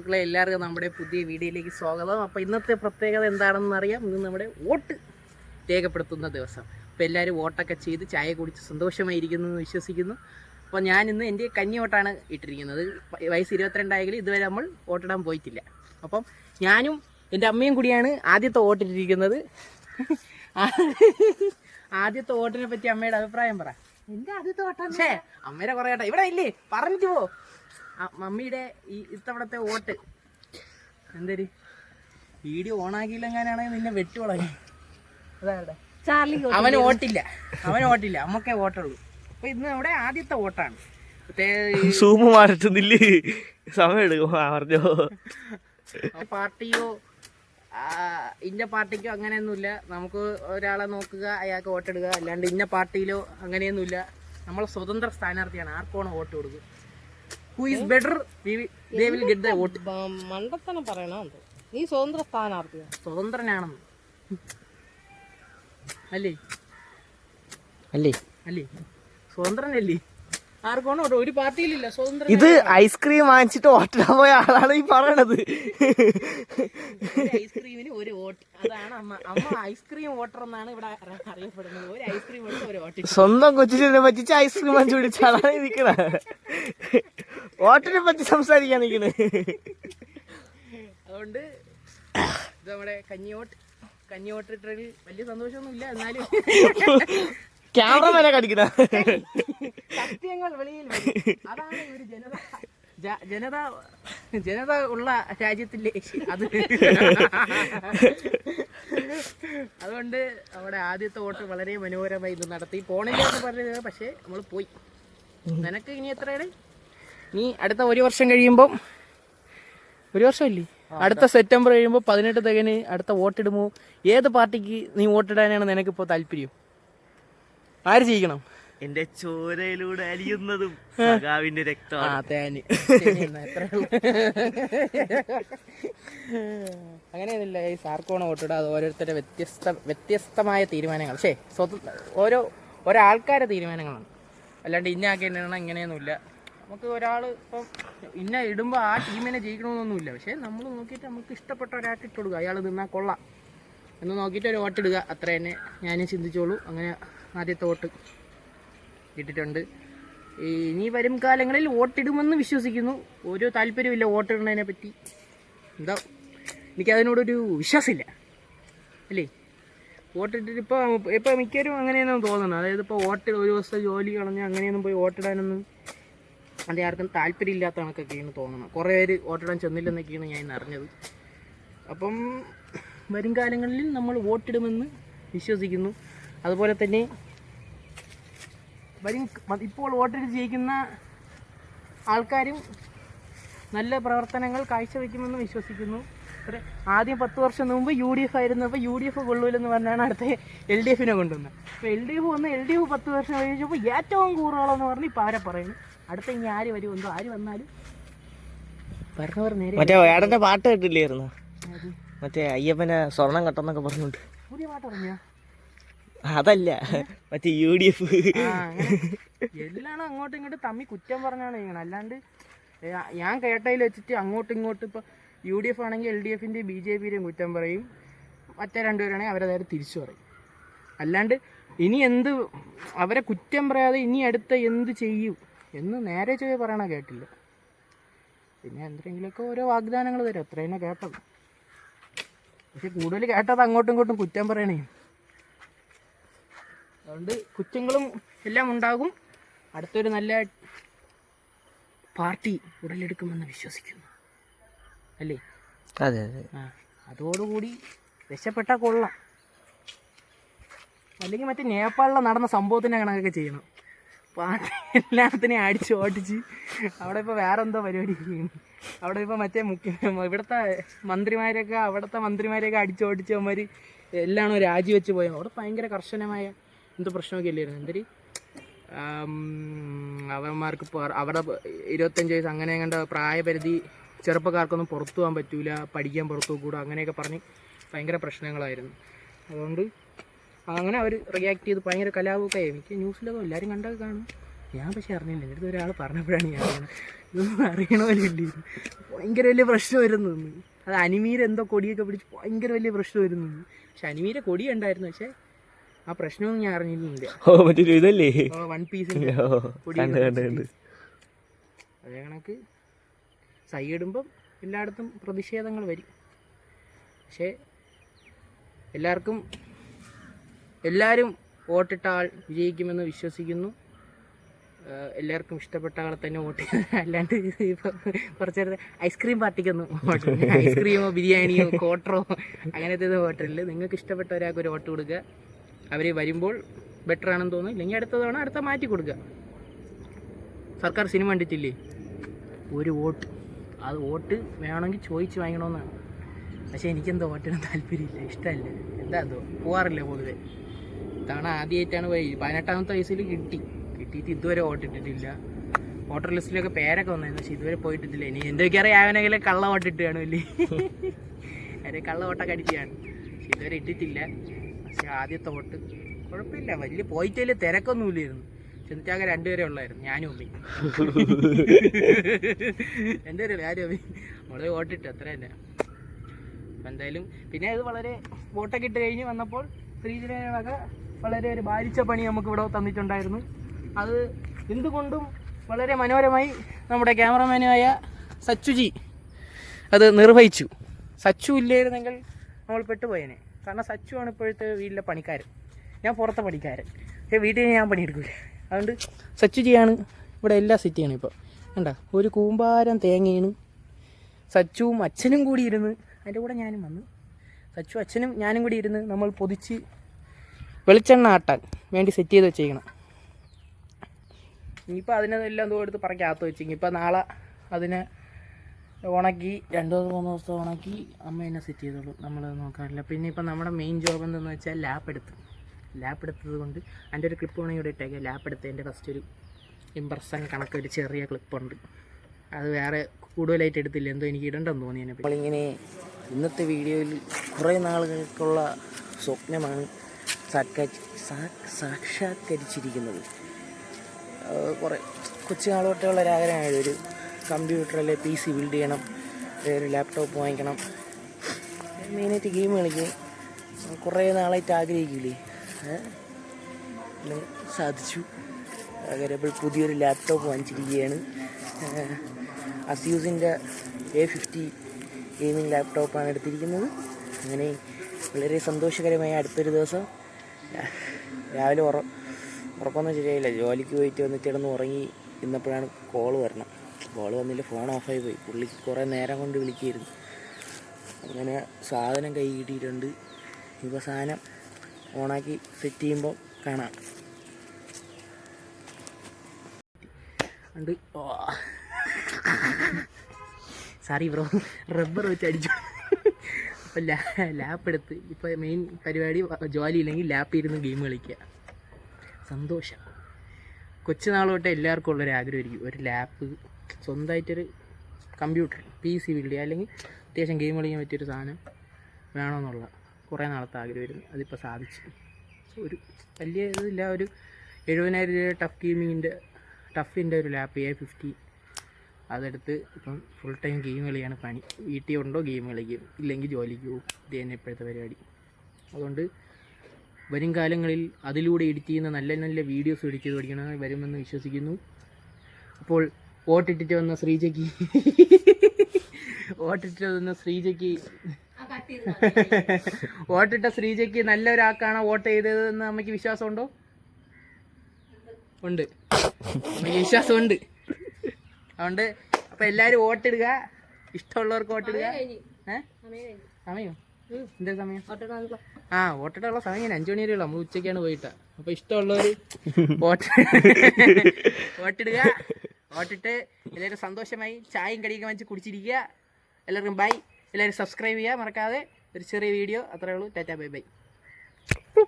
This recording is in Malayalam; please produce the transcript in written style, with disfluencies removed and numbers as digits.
സുഹൃത്തുക്കളെ, എല്ലാവർക്കും നമ്മുടെ പുതിയ വീഡിയോയിലേക്ക് സ്വാഗതം. അപ്പോൾ ഇന്നത്തെ പ്രത്യേകത എന്താണെന്ന് അറിയാം. ഇന്ന് നമ്മുടെ വോട്ട് രേഖപ്പെടുത്തുന്ന ദിവസം. അപ്പോൾ എല്ലാവരും വോട്ടൊക്കെ ചെയ്ത് ചായ കുടിച്ച് സന്തോഷമായിരിക്കുന്നു എന്ന് വിശ്വസിക്കുന്നു. അപ്പോൾ ഞാൻ ഇന്ന് എൻ്റെ കന്നി വോട്ടാണ് ഇട്ടിരിക്കുന്നത്. വയസ്സ് 22 ആയെങ്കിലും ഇതുവരെ നമ്മൾ വോട്ടിടാൻ പോയിട്ടില്ല. അപ്പം ഞാനും എൻ്റെ അമ്മയും കൂടിയാണ് ആദ്യത്തെ വോട്ടിട്ടിരിക്കുന്നത്. ആദ്യത്തെ വോട്ടിനെ പറ്റി അമ്മയുടെ അഭിപ്രായം പറ. എന്റെ ആദ്യത്തെ വോട്ടാണ്. പക്ഷേ അമ്മയുടെ കുറേ കേട്ടോ, ഇവിടെ ഇല്ലേ പറഞ്ഞിട്ട് പോ. മമ്മിയുടെ ഈ ഇത്തവണത്തെ വോട്ട് എന്തൊരു വീഡിയോ ഓണാക്കിയില്ലെങ്ങാനാണെങ്കിൽ നിന്നെ വെട്ടുവളഞ്ഞു. അതാരുടെ ചാർലി അവന് വോട്ടില്ല, അമ്മക്കേ വോട്ടുള്ളൂ. അപ്പൊ ഇന്ന് നമ്മുടെ ആദ്യത്തെ വോട്ടാണ്. സൂമ് മാറ്റുന്നില്ലേ, സമയം എടുക്കും പറഞ്ഞോ. പാർട്ടിയോ ഇന്ന പാർട്ടിക്കോ അങ്ങനെയൊന്നുമില്ല. നമുക്ക് ഒരാളെ നോക്കുക, അയാൾക്ക് വോട്ടിടുക. അല്ലാണ്ട് ഇന്ന പാർട്ടിയിലോ അങ്ങനെയൊന്നുമില്ല. നമ്മൾ സ്വതന്ത്ര സ്ഥാനാർത്ഥിയാണ്. ആർക്കാണ് വോട്ട് കൊടുക്കുക. Who is better, they will get the vote. മണ്ടത്തനം പറയണോ? നീ സ്വതന്ത്ര സ്ഥാനാർത്ഥിയാ. സ്വതന്ത്രനാണെന്ന് അല്ലേ? സ്വതന്ത്രനല്ലേ? ആർക്കാണ് വോട്ട്? ഒരു പാർട്ടിയിലില്ല സ്വതന്ത്രൻ. ഇത് ഐസ്ക്രീം വാങ്ങിച്ചിട്ട് വോട്ടിടാൻ പോയ ആളാണ് ഈ പറയണത്. ഐസ്ക്രീമിന് ഒരു വോട്ട്. അതാണ് അമ്മ ഐസ്ക്രീം വോട്ടർ എന്നാണ് ഇവിടെ അറിയപ്പെടുന്നത്. ഒരു ഐസ്ക്രീം വോട്ട് ഒരു വോട്ട്. സ്വന്തം കൊച്ചിനെ പറ്റിച്ച് ഐസ്ക്രീം വാങ്ങിച്ചു പിടിച്ച ആളാണ് നിൽക്കണത്. വോട്ടിനെ പറ്റി സംസാരിക്കാൻ നിൽക്കണേ. അതുകൊണ്ട് ഇത് നമ്മുടെ കന്നി വോട്ടിട്ടതിൽ വലിയ സന്തോഷമൊന്നുമില്ല. എന്നാലും ക്യാമറ കടിക്കണ സത്യങ്ങൾ വെളിയിൽ വരും. അതാണ് ഒരു ജനത ഉള്ള രാജ്യത്തിലെ അത്. അതുകൊണ്ട് നമ്മുടെ ആദ്യത്തെ വോട്ട് വളരെ മനോഹരമായി ഇത് നടത്തി. പോണില്ല എന്ന് പറഞ്ഞത്, പക്ഷേ നമ്മൾ പോയി. നിനക്ക് ഇനി എത്രയാണ്? നീ അടുത്ത ഒരു വർഷം കഴിയുമ്പം, ഒരു വർഷമല്ലേ, അടുത്ത സെപ്റ്റംബർ കഴിയുമ്പോൾ 18 തികന് അടുത്ത വോട്ടിടുമോ? ഏത് പാർട്ടിക്ക് നീ വോട്ടിടാനാണ് നിനക്കിപ്പോൾ താല്പര്യം? ആര് ചെയ്യിക്കണം? എന്റെ ചോരയിലൂടെ അലിയുന്നതും സഖാവിന്റെ രക്തമാണ്. അങ്ങനെയൊന്നുമില്ല. ഈ സാർക്കോണ വോട്ടിടുക, അത് ഓരോരുത്തരുടെ വ്യത്യസ്തമായ തീരുമാനങ്ങൾ. പക്ഷേ ഒരാൾക്കാരുടെ തീരുമാനങ്ങളാണ്. അല്ലാണ്ട് ഇന്നാക്കേണ്ടതാണ് ഇങ്ങനെയൊന്നുമില്ല. നമുക്ക് ഒരാൾ ഇപ്പം ഇന്ന ഇടുമ്പോൾ ആ ടീമിനെ ജയിക്കണമെന്നൊന്നുമില്ല. പക്ഷേ നമ്മൾ നോക്കിയിട്ട് നമുക്ക് ഇഷ്ടപ്പെട്ട ഒരാൾക്ക് ഇട്ട് കൊടുക്കുക. അയാൾ നിന്നാൽ കൊള്ളാം എന്ന് നോക്കിയിട്ട് ഒരു വോട്ടിടുക. അത്ര തന്നെ ഞാനും ചിന്തിച്ചോളൂ. അങ്ങനെ ആദ്യത്തെ വോട്ട് ഇട്ടിട്ടുണ്ട്. ഇനി വരും കാലങ്ങളിൽ വോട്ടിടുമെന്ന് വിശ്വസിക്കുന്നു. ഒരു താല്പര്യമില്ല വോട്ടിടുന്നതിനെ പറ്റി. എന്താ, എനിക്കതിനോടൊരു വിശ്വാസമില്ല അല്ലേ. വോട്ടിട്ടിട്ട് ഇപ്പോൾ മിക്കവരും അങ്ങനെയൊന്നും തോന്നുന്നു. അതായത് ഇപ്പോൾ വോട്ട് ഒരു ദിവസത്തെ ജോലി കളഞ്ഞ് അങ്ങനെയൊന്നും പോയി വോട്ടിടാനൊന്നും അത് ആർക്കും താല്പര്യമില്ലാത്ത കണക്കൊക്കെയാണ് തോന്നുന്നത്. കുറേ പേര് വോട്ടിടാൻ ചെന്നില്ലെന്നൊക്കെയാണ് ഞാൻ അറിഞ്ഞത്. അപ്പം വരും കാലങ്ങളിൽ നമ്മൾ വോട്ടിടുമെന്ന് വിശ്വസിക്കുന്നു. അതുപോലെ തന്നെ ഇപ്പോൾ വോട്ടിട്ട് ജയിക്കുന്ന ആൾക്കാരും നല്ല പ്രവർത്തനങ്ങൾ കാഴ്ചവെക്കുമെന്ന് വിശ്വസിക്കുന്നു. ആദ്യം 10 വർഷം മുമ്പ് UDF ആയിരുന്നപ്പോൾ UDF കൊള്ളൂലെന്ന് പറഞ്ഞാണ് അടുത്ത LDF കൊണ്ടുവന്നത്. അപ്പോൾ LDF വന്ന് LDF 10 വർഷം കഴിച്ചപ്പോൾ ഏറ്റവും കൂടുതലെന്ന് പറഞ്ഞ് ഇപ്പോൾ അവരെ പറയുന്നു. അടുത്ത ഇനി ആര് വരുമെന്തോ, ആര് വന്നാലും പറഞ്ഞവർ നേരെ. മറ്റേ ഏടന്റെ പാട്ട് കേട്ടില്ലായിരുന്നു? മറ്റേ അയ്യപ്പനെ സ്വർണം കെട്ടെന്നൊക്കെ പറഞ്ഞോണ്ട് പുതിയ പാട്ട് പറഞ്ഞാ? അതല്ല, മറ്റേ UDF. എല്ലാം അങ്ങോട്ടും ഇങ്ങോട്ടും തമ്മി കുറ്റം പറഞ്ഞാണ് ചെയ്യണം. അല്ലാണ്ട് ഞാൻ കേട്ടതിൽ വെച്ചിട്ട് അങ്ങോട്ടും ഇങ്ങോട്ടും ഇപ്പോൾ UDF ആണെങ്കിൽ LDFൻ്റെയും BJPയുടെയും കുറ്റം പറയും. മറ്റേ രണ്ടുപേരാണെങ്കിൽ അവരെ നേരെ തിരിച്ചു പറയും. അല്ലാണ്ട് ഇനി എന്ത് അവരെ കുറ്റം പറയാതെ ഇനി അടുത്ത എന്ത് ചെയ്യും എന്ന് നേരെ ചെയ്ത് പറയണ കേട്ടില്ല. പിന്നെ എന്തെങ്കിലുമൊക്കെ ഓരോ വാഗ്ദാനങ്ങൾ തരും, അത്ര തന്നെ കേട്ടത്. പക്ഷെ കൂടുതൽ കേട്ടത് അങ്ങോട്ടും ഇങ്ങോട്ടും കുറ്റം പറയണേ. അതുകൊണ്ട് കുറ്റങ്ങളും എല്ലാം ഉണ്ടാകും. അടുത്തൊരു നല്ല പാർട്ടി ഉടലെടുക്കുമെന്ന് വിശ്വസിക്കുന്നു അല്ലേ? അതെ. അതോടുകൂടി രക്ഷപ്പെട്ടാൽ കൊള്ളാം. അല്ലെങ്കിൽ മറ്റേ നേപ്പാളിൽ നടന്ന സംഭവത്തിൻ്റെ കണക്കൊക്കെ ചെയ്യണം. പാർട്ടി എല്ലാത്തിനെയും അടിച്ച് ഓടിച്ച് അവിടെ ഇപ്പോൾ വേറെ എന്തോ പരിപാടി ചെയ്യുന്നു. അവിടെ ഇപ്പോൾ മറ്റേ ഇവിടുത്തെ മന്ത്രിമാരെയൊക്കെ അടിച്ചോടിച്ചവന്മാർ എല്ലാം രാജിവെച്ച് പോയത്. അവിടെ ഭയങ്കര കർശനമായ എന്തോ പ്രശ്നമൊക്കെ അല്ലായിരുന്നു. എന്തൊരു അവന്മാർക്ക് അവിടെ 25 വയസ്സ് അങ്ങനെ കണ്ട പ്രായപരിധി, ചെറുപ്പക്കാർക്കൊന്നും പുറത്തു പോകാൻ പറ്റൂല, പഠിക്കാൻ പുറത്തു പോകൂടാ, അങ്ങനെയൊക്കെ പറഞ്ഞ് ഭയങ്കര പ്രശ്നങ്ങളായിരുന്നു. അതുകൊണ്ട് അങ്ങനെ അവർ റിയാക്ട് ചെയ്ത് ഭയങ്കര കലാപമൊക്കെ ആയി. എനിക്ക് ന്യൂസിലൊക്കെ എല്ലാവരും കണ്ടൊക്കെ കാണും. ഞാൻ പക്ഷെ അറിഞ്ഞില്ല. എൻ്റെ അടുത്ത് ഒരാൾ പറഞ്ഞപ്പോഴാണ് ഞാൻ അറിയണം. ഇതൊന്നും അറിയണമല്ലോ. ഭയങ്കര വലിയ പ്രശ്നം വരുന്നു. അത് അനിമീര എന്തോ കൊടിയൊക്കെ പിടിച്ച് ഭയങ്കര വലിയ പ്രശ്നം വരുന്നു. പക്ഷെ അനിമീര കൊടി ഉണ്ടായിരുന്നു, പക്ഷെ ആ പ്രശ്നമൊന്നും ഞാൻ അറിഞ്ഞില്ല. ഇതല്ലേ 1 പീസിൻ്റെ കൊടി. അതേ കണക്ക് സൈഡിടുമ്പം എല്ലായിടത്തും പ്രതിഷേധങ്ങൾ വരും. പക്ഷേ എല്ലാവരും വോട്ടിട്ട ആൾ വിജയിക്കുമെന്ന് വിശ്വസിക്കുന്നു. എല്ലാവർക്കും ഇഷ്ടപ്പെട്ട ആളെ തന്നെ വോട്ട് ചെയ്യുന്നത്. അല്ലാണ്ട് ഇപ്പോൾ കുറച്ച് നേരത്തെ ഐസ്ക്രീം പാർട്ടിക്കൊന്നും വോട്ടില്ല. ഐസ്ക്രീമോ ബിരിയാണിയോ ക്വാർട്ടറോ അങ്ങനത്തെ വോട്ടില്ല. നിങ്ങൾക്ക് ഇഷ്ടപ്പെട്ട ഒരാൾക്ക് ഒരു വോട്ട് കൊടുക്കുക. അവർ വരുമ്പോൾ ബെറ്റർ ആണെന്ന് തോന്നുന്നു. ഇല്ലെങ്കിൽ അടുത്ത തവണ അടുത്ത മാറ്റി കൊടുക്കുക. സർക്കാർ സിനിമ കണ്ടിട്ടില്ലേ, ഒരു വോട്ട്, അത് വോട്ട് വേണമെങ്കിൽ ചോദിച്ച് വാങ്ങണമെന്നാണ്. പക്ഷേ എനിക്കെന്തോ വോട്ടിന് താല്പര്യമില്ല, ഇഷ്ടമല്ല. എന്താ എന്തോ പോകാറില്ല പൊതുവെ. തവണ ആദ്യമായിട്ടാണ് പോയി. 18ാമത്തെ വയസ്സിൽ കിട്ടിയിട്ട് ഇതുവരെ വോട്ടിട്ടിട്ടില്ല. വോട്ടർ ലിസ്റ്റിലൊക്കെ പേരൊക്കെ വന്നായിരുന്നു, പക്ഷേ ഇതുവരെ പോയിട്ടിട്ടില്ല. ഇനി എന്തൊക്കെ അറിയാവനെങ്കിലും കള്ള വോട്ടിട്ട് കാണുമല്ലേ, അരെ കള്ള വോട്ടൊക്കെ അടിക്കുകയാണ്. പക്ഷെ ഇതുവരെ ഇട്ടിട്ടില്ല. പക്ഷെ ആദ്യത്തെ വോട്ട് കുഴപ്പമില്ല, വലിയ പോയിട്ടില്ല, തിരക്കൊന്നുമില്ലായിരുന്നു. ചെന്നിട്ടാകെ 2 പേരെ ഉള്ളായിരുന്നു, ഞാനും അമ്മയും. 2 പേരല്ലേ, ആരും അമ്മയും. നമ്മള് വോട്ടിട്ട് അത്ര തന്നെ. അപ്പം എന്തായാലും പിന്നെ അത് വളരെ വോട്ടൊക്കെ ഇട്ട് കഴിഞ്ഞ് വന്നപ്പോൾ ശ്രീജിനൊക്കെ വളരെ ഒരു ഭാരിച്ച പണി നമുക്ക് ഇവിടെ തന്നിട്ടുണ്ടായിരുന്നു. അത് എന്തുകൊണ്ടും വളരെ മനോഹരമായി നമ്മുടെ ക്യാമറമാനായ സച്ചുജി അത് നിർവഹിച്ചു. സച്ചു ഇല്ലായിരുന്നെങ്കിൽ നമ്മൾ പെട്ടുപോയേനെ. കാരണം സച്ചു ആണ് ഇപ്പോഴത്തെ വീട്ടിലെ പണിക്കാരൻ, ഞാൻ പുറത്തെ പണിക്കാരൻ. പക്ഷേ വീട്ടിൽ ഞാൻ പണിയെടുക്കില്ല. അതുകൊണ്ട് സച്ചുജിയാണ് ഇവിടെ എല്ലാം സെറ്റ് ചെയ്യണം. ഇപ്പോൾ കണ്ട ഒരു കൂമ്പാരം തേങ്ങയാണ്. സച്ചുവും അച്ഛനും കൂടി ഇരുന്ന്, അതിൻ്റെ കൂടെ ഞാനും വന്നു. സച്ചു അച്ഛനും ഞാനും കൂടി ഇരുന്ന് നമ്മൾ പൊതിച്ച് വെളിച്ചെണ്ണ ആട്ടാൻ വേണ്ടി സെറ്റ് ചെയ്ത് വെച്ചേക്കണം. ഇനിയിപ്പോൾ അതിനെല്ലാം എന്തോ എടുത്ത് പറക്കകത്ത് വെച്ച് ഇനിയിപ്പോൾ നാളെ അതിനെ ഉണക്കി 2-3 ദിവസം ഉണക്കി അമ്മ എന്നെ സെറ്റ് ചെയ്തോളൂ, നമ്മളത് നോക്കാറില്ല. പിന്നെ ഇപ്പം നമ്മുടെ മെയിൻ ജോബ് എന്തെന്ന് വെച്ചാൽ ലാപ്പ് എടുത്തത് കൊണ്ട് അതിൻ്റെ ഒരു ക്ലിപ്പ് വേണമെങ്കിൽ ഇവിടെ ഇട്ടേക്കാം. ലാപ്പ് എടുത്തതിൻ്റെ ഫസ്റ്റ് ഒരു ഇമ്പ്രഷൻ കണക്ക് ഒരു ചെറിയ ക്ലിപ്പുണ്ട്. അത് വേറെ കൂടുതലായിട്ട് എടുത്തില്ല, എന്തോ എനിക്ക് ഇടണ്ടെന്ന് തോന്നി. നമ്മളിങ്ങനെ ഇന്നത്തെ വീഡിയോയിൽ കുറേ നാളുകൾക്കുള്ള സ്വപ്നമാണ് സാക്ഷാത്കരിച്ചിരിക്കുന്നത്. കുറേ കൊച്ചുനാളോട്ടുള്ള ഒരാഗ്രഹമായിരുന്നു, ഒരു കമ്പ്യൂട്ടറിലെ PC ബിൽഡ് ചെയ്യണം, ഒരു ലാപ്ടോപ്പ് വാങ്ങിക്കണം, മെയിനായിട്ട് ഗെയിം കളിക്കും. കുറേ നാളായിട്ട് ആഗ്രഹിക്കില്ലേ, സാധിച്ചു. പകരം പുതിയൊരു ലാപ്ടോപ്പ് വാങ്ങിച്ചിരിക്കുകയാണ്. അസ്യൂസിൻ്റെ A50 ഗെയിമിംഗ് ലാപ്ടോപ്പാണ് എടുത്തിരിക്കുന്നത്. അങ്ങനെ വളരെ സന്തോഷകരമായ അടുത്തൊരു ദിവസം രാവിലെ ഉറക്കമൊന്നും ശരിയായില്ല, ജോലിക്ക് പോയിട്ട് വന്നിട്ട് കിടന്ന് ഉറങ്ങി ഇന്നപ്പോഴാണ് കോള് വന്നില്ല, ഫോൺ ഓഫായി പോയി. പുള്ളി കുറേ നേരം കൊണ്ട് വിളിക്കുകയായിരുന്നു. അങ്ങനെ സാധനം കൈ കിട്ടിയിട്ടുണ്ട്. ഇപ്പോൾ സാധനം ഓണാക്കി സെറ്റ് ചെയ്യുമ്പോൾ കാണാം. ഉണ്ട് സോറി ബ്രോ, റബ്ബർ വെച്ച് അടിച്ചു. അപ്പം ലാപ്പ് എടുത്ത് ഇപ്പോൾ മെയിൻ പരിപാടി ജോലി ഇല്ലെങ്കിൽ ലാപ്പിൽ ഇരുന്ന് ഗെയിം കളിക്കുക. സന്തോഷം. കൊച്ചുനാൾ തൊട്ടേ എല്ലാവർക്കും ഉള്ളൊരു ആഗ്രഹമായിരിക്കും ഒരു ലാപ്പ്, സ്വന്തമായിട്ടൊരു കമ്പ്യൂട്ടർ PC ബിൽഡ് ചെയ്യുക, അല്ലെങ്കിൽ അത്യാവശ്യം ഗെയിം കളിക്കാൻ പറ്റിയൊരു സാധനം വേണമെന്നുള്ള കുറേ നാളത്തെ ആഗ്രഹമായിരുന്നു. അതിപ്പോൾ സാധിച്ചു. ഒരു വലിയ ഇതില്ല, ഒരു 70,000 രൂപ ടഫിൻ്റെ ഒരു ലാപ്പ് A50 അതെടുത്ത് ഇപ്പം ഫുൾ ടൈം ഗെയിം കളിയാണ് പണി. വീട്ടിൽ ഉണ്ടോ ഗെയിം കളിക്കും, ഇല്ലെങ്കിൽ ജോലിക്ക് പോകും. ഇത് തന്നെ ഇപ്പോഴത്തെ പരിപാടി. അതുകൊണ്ട് വരും കാലങ്ങളിൽ അതിലൂടെ എഡിറ്റ് ചെയ്യുന്ന നല്ല നല്ല വീഡിയോസ് എഡിറ്റ് ചെയ്ത് പഠിക്കണം വരുമെന്ന് വിശ്വസിക്കുന്നു. അപ്പോൾ വോട്ടിട്ടിട്ട് വന്ന ശ്രീജയ്ക്ക് നല്ലൊരാൾക്കാണ് വോട്ട് ചെയ്തതെന്ന് അമ്മയ്ക്ക് വിശ്വാസമുണ്ടോ? ഉണ്ട്, അമ്മയ്ക്ക് വിശ്വാസമുണ്ട്. അതുകൊണ്ട് അപ്പോൾ എല്ലാവരും വോട്ടിടുക, ഇഷ്ടമുള്ളവർക്ക് വോട്ടിടുക. സമയോ എന്താ സമയം? വോട്ടിട്ടുള്ള സമയം 5 മണി വരെയുള്ളൂ. നമ്മൾ ഉച്ചയ്ക്കാണ് പോയിട്ടാ. അപ്പോൾ ഇഷ്ടമുള്ളവർ വോട്ടിടുക. വോട്ടിട്ട് എല്ലാവരും സന്തോഷമായി ചായയും കടിയൊക്കെ വാങ്ങിച്ച് കുടിച്ചിരിക്കുക. എല്ലാവർക്കും ബൈ. എല്ലാവരും സബ്സ്ക്രൈബ് ചെയ്യുക മറക്കാതെ. ഒരു ചെറിയ വീഡിയോ അത്രേ ഉള്ളൂ. Tata bye bye.